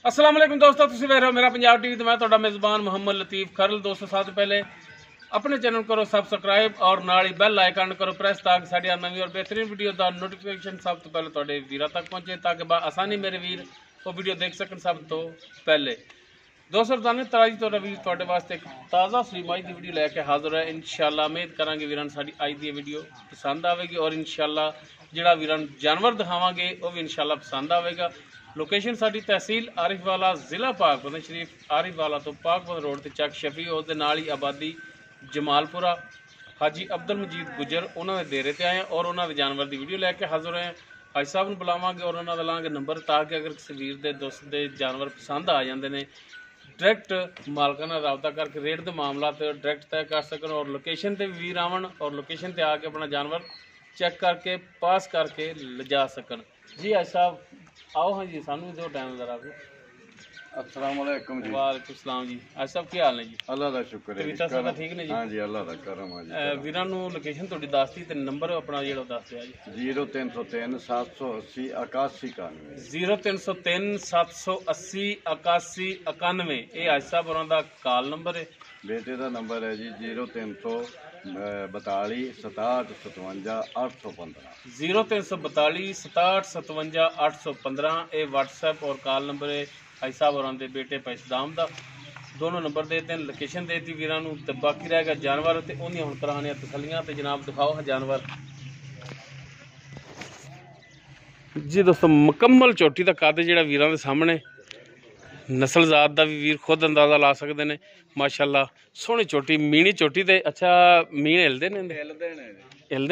अस्सलाम वालेकुम दोस्तों, तुसीं वेख रहे हो मेरा पंजाब टीवी। तो मैं तुहाडा मेज़बान मोहम्मद लतीफ़ खरल। दोस्तों सब तो पहले अपने चैनल करो सब्सक्राइब और नाल ही बैल आइकन करो प्रेस ताकि साड़ी नवी और बेहतरीन वीडियो का नोटिफिकेशन सब तो पहले तुहाडे वीरां तक पहुंचे, ताकि आसानी मेरे वीर वो वीडियो देख सकन सब तो पहले। दोस्तों दाने तराजी तो वीर तुहाडे वास्ते एक ताज़ा सूई मई की वीडियो लैके हाजिर है। इंशाअल्लाह उम्मीद करांगे वीरां साडी अज दी वीडियो पसंद आवेगी और इंशाअल्लाह जिहड़ा वीरां जानवर दिखावांगे वो भी इंशाअल्लाह पसंद आवेगा। लोकेशन साडी तहसील आरिफवाला, जिला पाकपतन शरीफ। आरिफवाला तो पाकपतन रोड ते चक शफी, उस दे नाल ही आबादी जमालपुरा। हाजी अब्दुल मजीद गुजर उन्होंने डेरे ते आए और उन्होंने जानवर की वीडियो लैके हाजिर हैं। हाजी साहब नूं बुलावांगे और उन्होंने लांगे नंबर, ताकि अगर किसी वीर दे दोस्त दे जानवर पसंद आ जाते हैं डायरैक्ट मालकां नाल राबता करके रेट के मामला डायरैक्ट तय कर सकन और लोकेशन पर भी वीर आवन और लोकेशन पर आके अपना जानवर चेक करके पास करके लिजा सकन। जी हाजी साहब आओ। हाँ जी, सानू दो टाइम जरा भी। अस्सलाम वालेकुम जी। वालेकुम सलाम जी। आज सब क्या हाल है जी? अल्लाह का शुक्र है। कविता साहब ठीक ने जी? हाँ जी, अल्लाह का करम है जी। वीरां नूं लोकेशन थोड़ी दसती ते नंबर अपना जेड़ा दस दिया जी। 0303 780 81 91 0303 780 81 91 ये आज साहब होरां दा कॉल नंबर है। बेटे का नंबर है जी 0342 67 57 815 0342 67 57 815 ये व्हाट्सएप और कॉल नंबर है हाई साहब होरां दे बेटे पैसदाम दा। दोनों नंबर देते हैं, लोकेशन देती वीरां नूं ते बाकी रह गया जानवर ते उन्हें हुण कराने तसलियां। ते जनाब दिखाओ जानवर जी। दोस्तों मुकम्मल चोटी का कद जिहड़ा वीरां दे सामने, नस्ल जात का भी वीर खुद अंदाज़ा ला सकते हैं। माशाअल्लाह सोहनी चोटी, मीणी चोटी ते अच्छा मीण हिलदे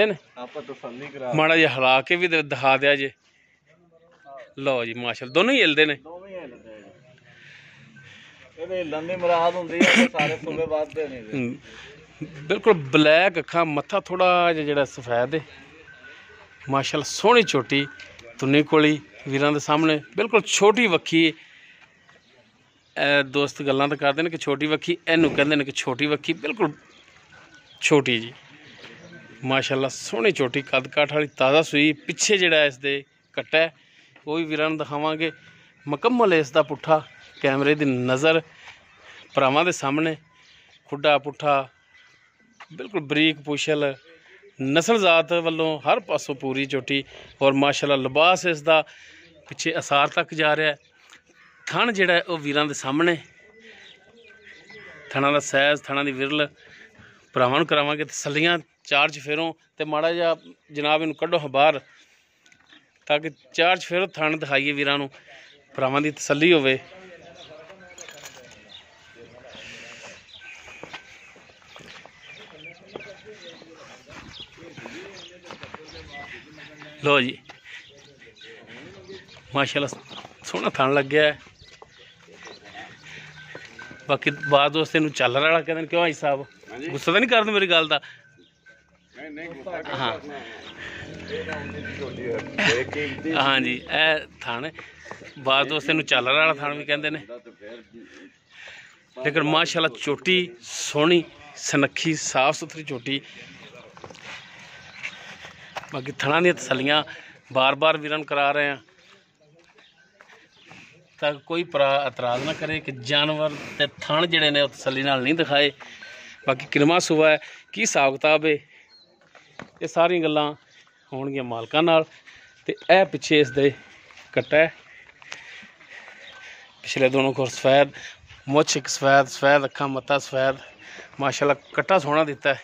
ने माड़ा जिहा हला के भी दिखा दिया जे। लो जी माशाअल्लाह दोनों ही हिलदे ने। बिल्कुल ब्लैक अखा, मत्था थोड़ा जिहा सफेद है। माशाअल्लाह सोहनी चोटी तुन्नी कोली वीरां दे सामने, बिल्कुल छोटी वक्खी। दोस्त गल्लां तो करते हैं कि छोटी वक्खी, इनू कहते हैं कि छोटी वक्खी, बिल्कुल छोटी जी। माशाअल्लाह सोहनी चोटी, कद काठ वाली, ताज़ा सूई। पिछे जिहड़ा इसदे कट्टा है वो भी वीरां नूं दिखावांगे। मुकम्मल इसदा पुट्ठा कैमरे की नज़र भरावां दे सामने, खुड्डा पुट्ठा बिल्कुल बरीक पुछल, नस्ल जात वालों हर पासों पूरी चोटी। और माशाअल्लाह लिबास इसदा पिछे असार तक जा रहा है। थण जिहड़ा है वो वीरां दे सामने, थणा दा सैज, थणा दी विरल भरावां नूं करावांगे तसल्लियां चार चफेरों ते माड़ा जिहा जनाब इनूं कड्ढो हां बाहर, ताकि चार चफेरों थण दिखाइए वीरां नूं, भरावां दी तसल्ली होवे। लो जी माशाअल्लाह सोहना थण लग्या है। बाकी बाद दोस्त इनू चल रहा कहते हैं, क्यों भाई साहब गुस्सा तो नहीं करते मेरी गल का? हाँ हाँ जी, ए थण बाद दोस्त इनू चल रहा थण भी कहते हैं। लेकिन माशाअल्लाह चोटी सोहनी सनखी साफ सुथरी चोटी। बाकी थणा दी तसलियां बार बार वीरां नूं करा रहे हैं, ताकि कोई एतराज़ ना करे कि जानवर ते थण जिहड़े ने तसल्ली नाल नहीं दिखाए। बाकी किनवा सूआ है, की हिसाब किताब है, ये सारी गल्लां होणगियां मालकां नाल। ते ए पिछे इसदे कट्टा है, पिछले दोनों को सफेद मुछ, एक सफेद सफेद अखा, मत्था सफेद। माशाअल्लाह कट्टा सोहना दिता है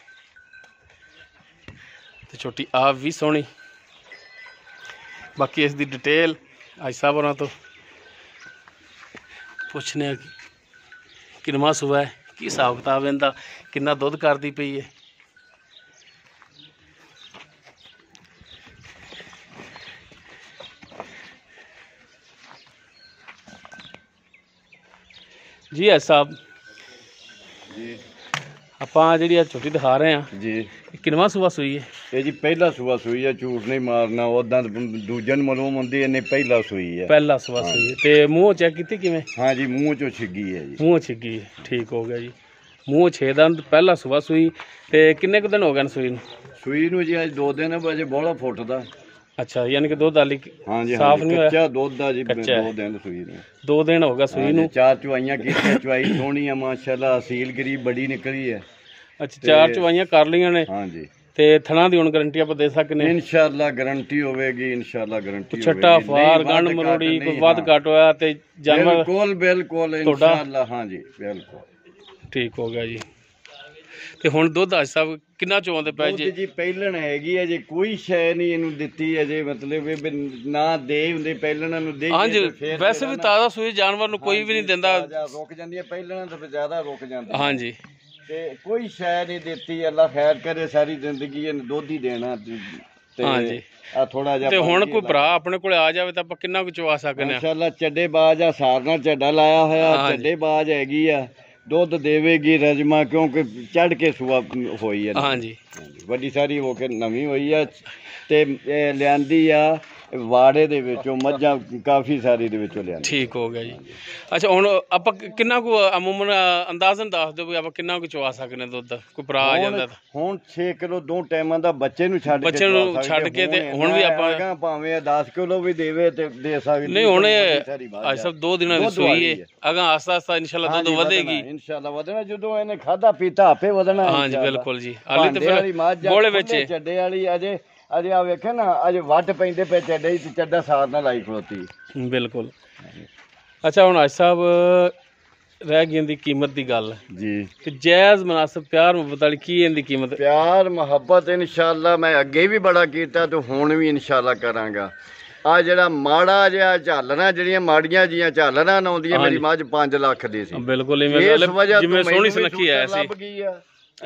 ते चोटी आप भी सोहनी। बाकी इसकी डिटेल हाजी साहब होरां तो पुछने किनवा सूआ है, की हिसाब किताब इनका, कितना दुध करती पई है। जी है साहब जी, ਆਪਾਂ ਜਿਹੜੀ ਛੋਟੀ ਦਿਖਾ ਰਹੇ ਹਾਂ जी ਕਿਨਵਾ ਸੂਆ ਸੂਈ ਹੈ? ये जी पहला सुबह सुई है, झूठ नहीं मारना। उदा दूजे नूं मालूम होंदी इन्हें पहला सुई है। ਪਹਿਲਾ ਸੂਆ ਸੂਈ ਹੈ ਤੇ ਮੂੰਹ ਚੈੱਕ ਕੀਤੀ ਕਿਵੇਂ? हाँ जी, मुँह चो छिगी है जी। ਮੂੰਹ ਛਿੱਗੀ ਹੈ, ਠੀਕ ਹੋ ਗਿਆ ਜੀ। ਮੂੰਹ 6 ਦੰਦ, ਪਹਿਲਾ ਸੂਆ ਸੂਈ। ਤੇ ਕਿੰਨੇ ਕੁ ਦਿਨ ਹੋ ਗਏ ਨੇ ਸੂਈ ਨੂੰ? सुई नूं जी अज 2 दिन अजे बौला फुटदा। ਅੱਛਾ, ਯਾਨੀ ਕਿ ਦੁੱਧ ਹਾਲੀ ਹਾਂਜੀ ਸਾਫ਼ ਨਹੀਂ ਹੋਇਆ, ਕੱਚਾ ਦੁੱਧ ਆ ਜੀ, ਕੱਚਾ ਹੈ। 2 ਦਿਨ ਸੂਈ ਨੂੰ, 2 ਦਿਨ ਹੋ ਗਿਆ ਸੂਈ ਨੂੰ। 4 ਚੁਆਈਆਂ ਕੀਤੀਆਂ, ਚੁਆਈ ਸੋਹਣੀ ਆ ਮਾਸ਼ਾਅੱਲਾ, ਅਸੀਲ ਗਰੀਬ ਬੜੀ ਨਿਕਲੀ ਹੈ। ਅੱਛਾ, 4 ਚਵਾਈਆਂ ਕਰ ਲਈਆਂ ਨੇ। ਹਾਂਜੀ, ਤੇ ਥਣਾ ਦੀ ਹੁਣ ਗਾਰੰਟੀ ਆਪਾਂ ਦੇ ਸਕਨੇ ਇਨਸ਼ਾਅੱਲਾ ਗਾਰੰਟੀ ਹੋਵੇਗੀ, ਇਨਸ਼ਾਅੱਲਾ ਗਾਰੰਟੀ ਛੱਟਾ ਫਾਰ ਗੰਢ ਮਰੋੜੀ ਕੋਈ ਵੱਧ ਘੱਟ ਹੋਇਆ ਤੇ ਜਾਨਵਰ ਬਿਲਕੁਲ ਬਿਲਕੁਲ ਇਨਸ਼ਾਅੱਲਾ। ਹਾਂਜੀ ਬਿਲਕੁਲ ਠੀਕ ਹੋ ਗਿਆ ਜੀ। ਤੇ ਹੁਣ ਦੁੱਧ ਅੱਜ ਸਾਹਿਬ ਕਿੰਨਾ ਚੋਂਦੇ ਪਏ ਜੀ? ਪਹਿਲਣ ਹੈਗੀ ਹੈ ਜੀ, ਕੋਈ ਸ਼ੈ ਨਹੀਂ ਇਹਨੂੰ ਦਿੱਤੀ ਅਜੇ, ਮਤਲਬ ਵੀ ਨਾ ਦੇ ਹੁੰਦੇ ਪਹਿਲਣਾਂ ਨੂੰ ਦੇ। ਹਾਂਜੀ, ਵੈਸੇ ਵੀ ਤਾਜ਼ਾ ਸੂਈ ਜਾਨਵਰ ਨੂੰ ਕੋਈ ਵੀ ਨਹੀਂ ਦਿੰਦਾ, ਰੁਕ ਜਾਂਦੀਆਂ ਪਹਿਲਣਾਂ ਤੋਂ ਜ਼ਿਆਦਾ ਰੁਕ ਜਾਂਦੀਆਂ। ਹਾਂਜੀ, ਤੇ ਕੋਈ ਸ਼ੈ ਨਹੀਂ ਦਿੱਤੀ, ਅੱਲਾ ਖੈਰ ਕਰੇ, ਸਾਰੀ ਜ਼ਿੰਦਗੀ ਇਹਨੇ ਦੁੱਧ ਹੀ ਦੇਣਾ। ਹਾਂਜੀ, ਆ ਥੋੜਾ ਜਿਹਾ ਤੇ ਹੁਣ ਕੋਈ ਭਰਾ ਆਪਣੇ ਕੋਲੇ ਆ ਜਾਵੇ ਤਾਂ ਆਪਾਂ ਕਿੰਨਾ ਕੁ ਚਵਾ ਸਕਨੇ ਆ? ਇਨਸ਼ਾਅੱਲਾ ਚੱਡੇ ਬਾਜ ਆ, ਸਾਰਨਾ ਚੱਡਾ ਲਾਇਆ ਹੋਇਆ, ਚੱਡੇ ਬਾਜ ਹੈਗੀ ਆ, ਦੁੱਧ ਦੇਵੇਗੀ ਰਜਮਾ, ਕਿਉਂਕਿ ਚੜ ਕੇ ਸੁਆ ਹੋਈ ਹੈ। ਹਾਂਜੀ, ਵੱਡੀ ਸਾਰੀ ਹੋ ਕੇ ਨਵੀਂ ਹੋਈ ਆ, ਤੇ ਲਿਆਂਦੀ ਆ ਵਾੜੇ ਦੇ ਵਿੱਚੋਂ, ਮੱਝਾਂ ਕਾਫੀ ਸਾਰੀ ਦੇ ਵਿੱਚੋਂ ਲਿਆਂਦੀ। ਠੀਕ ਹੋ ਗਿਆ ਜੀ। ਅੱਛਾ, ਹੁਣ ਆਪਾਂ ਕਿੰਨਾ ਕੁ ਅਮੂਮਨ ਅੰਦਾਜ਼ਨ ਦੱਸ ਦਿਓ ਵੀ ਆਪਾਂ ਕਿੰਨਾ ਕੁ ਚਵਾ ਸਕਨੇ ਦੁੱਧ? ਕੋਈ ਭਰਾ ਆ ਜਾਂਦਾ ਤਾਂ ਹੁਣ 6 ਕਿਲੋ 2 ਟਾਈਮਾਂ ਦਾ ਬੱਚੇ ਨੂੰ ਛੱਡ ਕੇ ਤੇ ਹੁਣ ਵੀ ਆਪਾਂ ਭਾਵੇਂ 10 ਕਿਲੋ ਵੀ ਦੇਵੇ ਤੇ ਦੇ ਸਕਦੇ। ਨਹੀਂ, ਹੁਣ ਅੱਜ ਸਭ 2 ਦਿਨਾਂ ਦੀ ਸੂਈ ਹੈ, ਅਗਾਂ ਆਸਤਾ ਆਸਤਾ ਇਨਸ਼ਾਅੱਲਾ ਦੁੱਧ ਵਧੇਗੀ, ਇਨਸ਼ਾਅੱਲਾ ਵਧਣਾ। ਜਦੋਂ ਇਹਨੇ ਖਾਦਾ ਪੀਤਾ ਆਪੇ ਵਧਣਾ। ਹਾਂਜੀ ਬਿਲਕੁਲ ਜੀ। ਹਾਲੇ ਤੇ ਫਿਰ ਗੋਲੇ ਵਿੱਚ ਚੱਡੇ ਵਾਲੀ ਅਜੇ ਆ ਵੇਖੇ ਨਾ, ਅਜੇ ਵੱਟ ਪੈਂਦੇ ਪਏ ਚੱਡੇ, ਚੱਡਾ ਸਾਰ ਨਾਲ ਲਾਈ ਖਲੋਤੀ। ਬਿਲਕੁਲ। ਅੱਛਾ, ਹੁਣ ਅੱਜ ਸਾਹਿਬ ਰਹਿ ਗਈ ਇਹਦੀ ਕੀਮਤ ਦੀ ਗੱਲ ਜੀ, ਕਿ ਜਾਇਜ਼ ਮੁਨਾਸਬ ਪਿਆਰ ਮੁਹੱਬਤ ਵਾਲੀ ਕੀ ਇਹਦੀ ਕੀਮਤ? ਪਿਆਰ ਮੁਹੱਬਤ ਇਨਸ਼ਾਅੱਲਾ ਮੈਂ ਅੱਗੇ ਵੀ ਬੜਾ ਕੀਤਾ ਤੇ ਹੁਣ ਵੀ ਇਨਸ਼ਾਅੱਲਾ ਕਰਾਂਗਾ। ਆ ਜਿਹੜਾ ਮਾੜਾ ਜਿਹਾ ਝਾਲਣਾ, ਜਿਹੜੀਆਂ ਮਾੜੀਆਂ ਜੀਆਂ ਝਾਲਣਾ ਆਉਂਦੀਆਂ, ਮੇਰੀ ਮੱਝ 5 ਲੱਖ ਦੀ ਸੀ। ਬਿਲਕੁਲ, ਜਿਵੇਂ ਸੋਹਣੀ ਸੁਨੱਖੀ ਆਇਆ ਸੀ।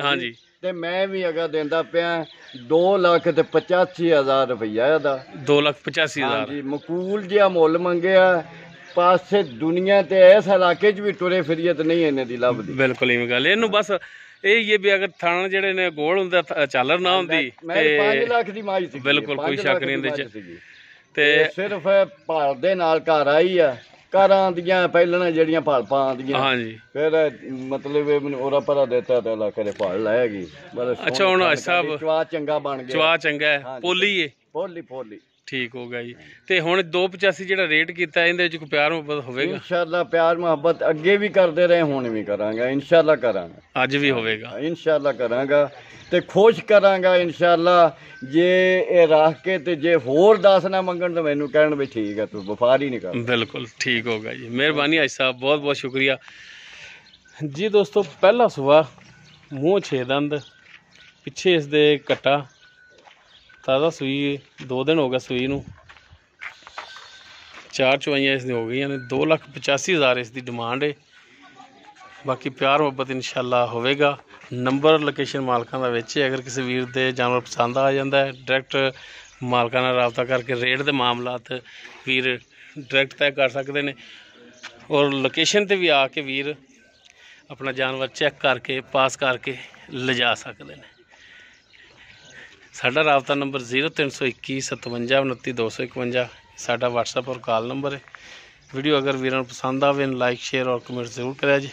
ਹਾਂਜੀ, ਤੇ ਮੈਂ ਵੀ ਅਗਾ ਦਿੰਦਾ ਪਿਆ 2,85,000 ਰੁਪਈਆ ਇਹਦਾ। 2,85,000? ਹਾਂਜੀ, ਮਕੂਲ ਜਿਹਾ ਮੁੱਲ ਮੰਗਿਆ। ਪਾਸੇ ਦੁਨੀਆ ਤੇ ਇਸ ਇਲਾਕੇ 'ਚ ਵੀ ਟੁਰੇ ਫਿਰੀਏ ਤੇ ਨਹੀਂ ਇਹਨੇ ਦੀ ਲੱਭਦੀ। ਬਿਲਕੁਲ ਇਵੇਂ ਗੱਲ, ਇਹਨੂੰ ਬਸ ਇਹ ਹੀ ਹੈ ਵੀ ਅਗਰ ਥਣ ਜਿਹੜੇ ਨੇ ਗੋਲ ਹੁੰਦਾ, ਝਾਲਰ ਨਾ ਹੁੰਦੀ ਤੇ 5 ਲੱਖ ਦੀ ਮਾਈ ਸੀ। ਬਿਲਕੁਲ, ਕੋਈ ਸ਼ੱਕ ਨਹੀਂ ਇਹਦੇ 'ਚ। ਤੇ ਸਿਰਫ ਭਾਲ ਦੇ ਨਾਲ ਘਰ ਆਈ ਆ, ਘਰਾਂ ਦੀਆਂ ਪਹਿਲਾਂ ਜਿਹੜੀਆਂ ਭਾਲ ਪਾਉਂਦੀਆਂ। ਹਾਂਜੀ, ਫਿਰ ਮਤਲਬ ਮੈਨੂੰ ਉਹਦਾ ਪਰਾ ਦਿੱਤਾ ਤੇ ਅੱਲਾ ਕਰੇ ਭਾਲ ਲਾਏਗੀ। ਅੱਛਾ, ਹੁਣ ਸਾਹਿਬ ਚਵਾ ਚੰਗਾ ਬਣ ਗਿਆ, ਚਵਾ ਚੰਗਾ ਹੈ, ਪੋਲੀ ਏ, ਪੋਲੀ। ਠੀਕ ਹੋ ਗਿਆ ਜੀ। ਤੇ ਹੁਣ 285 ਜਿਹੜਾ ਰੇਟ ਕੀਤਾ, ਇਹਦੇ ਵਿੱਚ ਕੋਈ ਪਿਆਰ ਮੁਹੱਬਤ ਹੋਵੇਗਾ? ਇਨਸ਼ਾਅੱਲਾ ਪਿਆਰ ਮੁਹੱਬਤ ਅੱਗੇ ਵੀ ਕਰਦੇ ਰਹੇ, ਹੁਣ ਵੀ ਕਰਾਂਗਾ, ਇਨਸ਼ਾਅੱਲਾ ਕਰਾਂਗਾ। ਅੱਜ ਵੀ ਹੋਵੇਗਾ? ਇਨਸ਼ਾਅੱਲਾ ਕਰਾਂਗਾ ਤੇ ਖੁਸ਼ ਕਰਾਂਗਾ ਇਨਸ਼ਾਅੱਲਾ। ਜੇ ਇਹ ਰੱਖ ਕੇ ਤੇ ਜੇ ਹੋਰ 10 ਨਾ ਮੰਗਣ ਤਾਂ ਮੈਨੂੰ ਕਹਿਣ ਵੀ ਠੀਕ ਹੈ, ਤੂੰ ਵਪਾਰ ਹੀ ਨਹੀਂ ਕਰ। ਬਿਲਕੁਲ ਠੀਕ ਹੋ ਗਿਆ ਜੀ, ਮਿਹਰਬਾਨੀ ਹਾਜੀ ਸਾਹਿਬ, ਬਹੁਤ ਬਹੁਤ ਸ਼ੁਕਰੀਆ ਜੀ। ਦੋਸਤੋ, ਪਹਿਲਾ ਸੂਆ, ਮੂੰਹ 6 ਦੰਦ, ਪਿੱਛੇ ਇਸ ਦੇ ਕੱਟਾ, ਤਾਜ਼ਾ ਸੂਈ, 2 ਦਿਨ ਹੋ ਗਿਆ ਸੂਈ ਨੂੰ, 4 ਚਵਾਈਆਂ ਇਸ ਦੀਆਂ ਹੋ ਗਈਆਂ ਨੇ। 2,85,000 ਇਸ ਦੀ ਡਿਮਾਂਡ ਹੈ। ਬਾਕੀ ਪਿਆਰ ਮੁਹੱਬਤ ਇਨਸ਼ਾਅੱਲਾ ਹੋਵੇਗਾ। ਨੰਬਰ ਲੋਕੇਸ਼ਨ ਮਾਲਕਾਂ ਦਾ ਵਿੱਚ ਹੈ, ਅਗਰ ਕਿਸੇ ਵੀਰ ਦੇ ਜਾਨਵਰ ਪਸੰਦ ਆ ਜਾਂਦਾ ਹੈ, ਡਾਇਰੈਕਟ ਮਾਲਕਾਂ ਨਾਲ ਰਾਬਤਾ ਕਰਕੇ ਰੇਟ ਦੇ ਮਾਮਲਾਤ ਵੀਰ ਡਾਇਰੈਕਟ ਤੈਅ ਕਰ ਸਕਦੇ ਨੇ, ਔਰ ਲੋਕੇਸ਼ਨ 'ਤੇ ਵੀ ਆ ਕੇ ਵੀਰ ਆਪਣਾ ਜਾਨਵਰ ਚੈੱਕ ਕਰਕੇ ਪਾਸ ਕਰਕੇ ਲਿਜਾ ਸਕਦੇ ਨੇ। ਸਾਡਾ ਰਾਬਤਾ ਨੰਬਰ 0321 57 29 251 ਸਾਡਾ WhatsApp ਔਰ ਕਾਲ ਨੰਬਰ ਹੈ। ਵੀਡੀਓ ਅਗਰ ਵੀਰਾਂ ਨੂੰ ਪਸੰਦ ਆਵੇ, ਲਾਈਕ ਸ਼ੇਅਰ ਔਰ ਕਮੈਂਟ ਜ਼ਰੂਰ ਕਰਿਆ ਜੀ।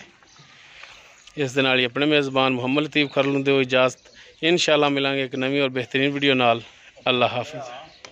ਇਸ ਦੇ ਨਾਲ ਹੀ ਆਪਣੇ ਮੇਜ਼ਬਾਨ ਮੁਹੰਮਦ ਲਤੀਫ ਖਰਲ ਨੂੰ ਦਿਓ ਇਜਾਜ਼ਤ। ਇਨਸ਼ਾਅੱਲਾ ਮਿਲਾਂਗੇ ਇੱਕ ਨਵੀਂ ਔਰ ਬਿਹਤਰੀਨ ਵੀਡੀਓ ਨਾਲ। ਅੱਲਾ ਹਾਫਿਜ਼।